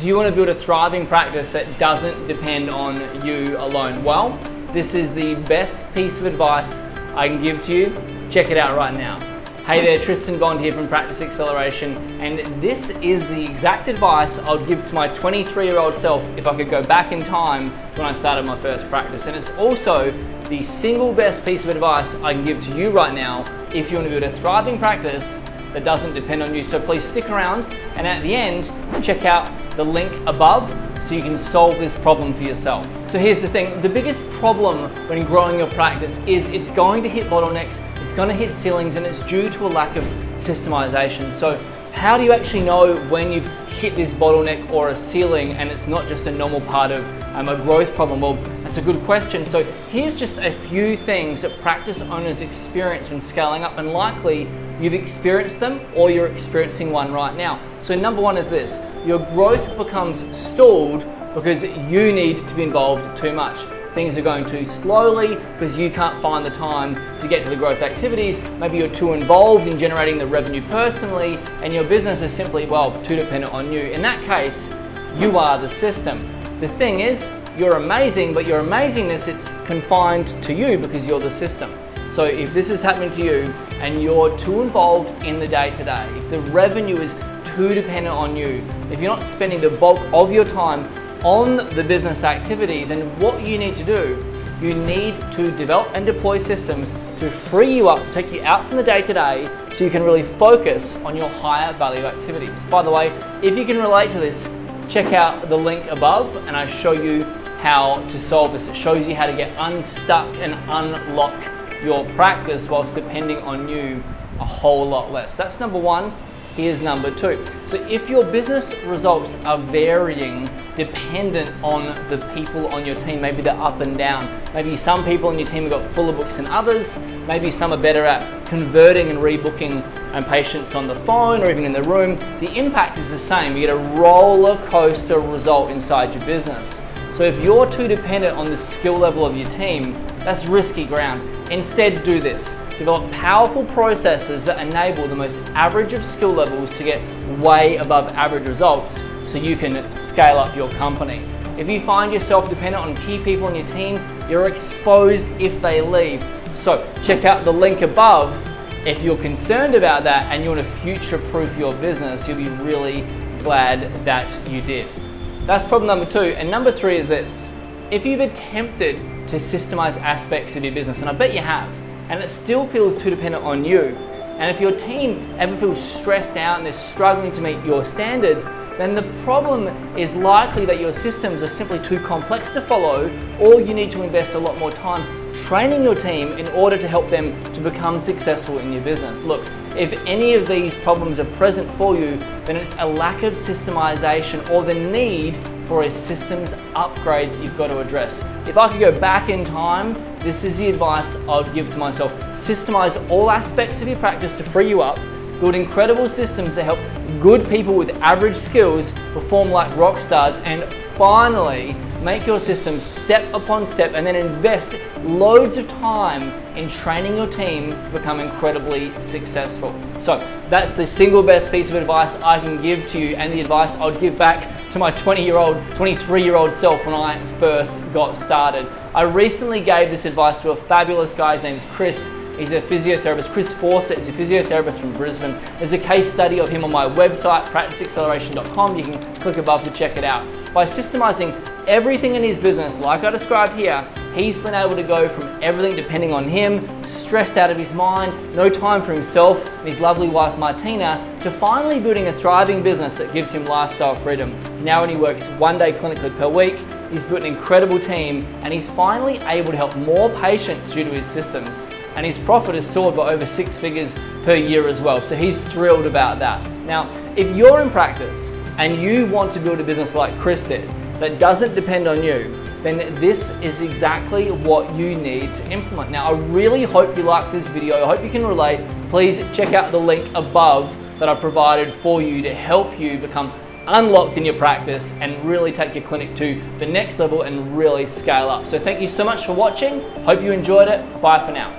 Do you want to build a thriving practice that doesn't depend on you alone? Well, this is the best piece of advice I can give to you. Check it out right now. Hey there, Tristan Bond here from Practice Acceleration, and this is the exact advice I'd give to my 23-year-old self if I could go back in time when I started my first practice. And it's also the single best piece of advice I can give to you right now if you want to build a thriving practice that doesn't depend on you. So please stick around, and at the end, check out the link above so you can solve this problem for yourself. So here's the thing, the biggest problem when growing your practice is it's going to hit bottlenecks, it's going to hit ceilings, and it's due to a lack of systemization. So how do you actually know when you've hit this bottleneck or a ceiling and it's not just a normal part of a growth problem? Well, that's a good question. So here's just a few things that practice owners experience when scaling up, and likely you've experienced them or you're experiencing one right now. So number one is this: your growth becomes stalled because you need to be involved too much. Things are going too slowly because you can't find the time to get to the growth activities. Maybe you're too involved in generating the revenue personally, and your business is simply, well, too dependent on you. In that case, you are the system. The thing is, you're amazing, but your amazingness, it's confined to you because you're the system. So if this is happening to you and you're too involved in the day-to-day, if the revenue is too dependent on you, if you're not spending the bulk of your time on the business activity, then what you need to do, you need to develop and deploy systems to free you up, take you out from the day-to-day so you can really focus on your higher value activities. By the way, if you can relate to this, check out the link above and I show you how to solve this. It shows you how to get unstuck and unlock your practice whilst depending on you a whole lot less. That's number one. Here's number two. So if your business results are varying dependent on the people on your team, maybe they're up and down. Maybe some people on your team have got fuller books than others. Maybe some are better at converting and rebooking patients on the phone or even in the room. The impact is the same. You get a roller coaster result inside your business. So if you're too dependent on the skill level of your team, that's risky ground. Instead, do this. Develop powerful processes that enable the most average of skill levels to get way above average results so you can scale up your company. If you find yourself dependent on key people on your team, you're exposed if they leave. So check out the link above. If you're concerned about that and you want to future-proof your business, you'll be really glad that you did. That's problem number two. And number three is this: if you've attempted to systemize aspects of your business, and I bet you have, and it still feels too dependent on you, and if your team ever feels stressed out and they're struggling to meet your standards, then the problem is likely that your systems are simply too complex to follow, or you need to invest a lot more time training your team in order to help them to become successful in your business. Look, if any of these problems are present for you, then it's a lack of systemization or the need for a systems upgrade that you've got to address. If I could go back in time, this is the advice I'd give to myself. Systemize all aspects of your practice to free you up. Build incredible systems that help good people with average skills perform like rock stars, and finally, make your systems step upon step and then invest loads of time in training your team to become incredibly successful. So that's the single best piece of advice I can give to you, and the advice I'd give back to my 23-year-old self when I first got started. I recently gave this advice to a fabulous guy. His name's Chris. He's a physiotherapist. Chris Fawcett is a physiotherapist from Brisbane. There's a case study of him on my website, practiceacceleration.com. You can click above to check it out. By systemizing everything in his business, like I described here, he's been able to go from everything depending on him, stressed out of his mind, no time for himself and his lovely wife Martina, to finally building a thriving business that gives him lifestyle freedom. Now only works one day clinically per week. He's built an incredible team, and he's finally able to help more patients due to his systems. And his profit has soared by over 6 figures per year as well. So he's thrilled about that. Now, if you're in practice and you want to build a business like Chris did, that doesn't depend on you, then this is exactly what you need to implement. Now, I really hope you liked this video. I hope you can relate. Please check out the link above that I provided for you to help you become unlocked in your practice and really take your clinic to the next level and really scale up. So thank you so much for watching. Hope you enjoyed it. Bye for now.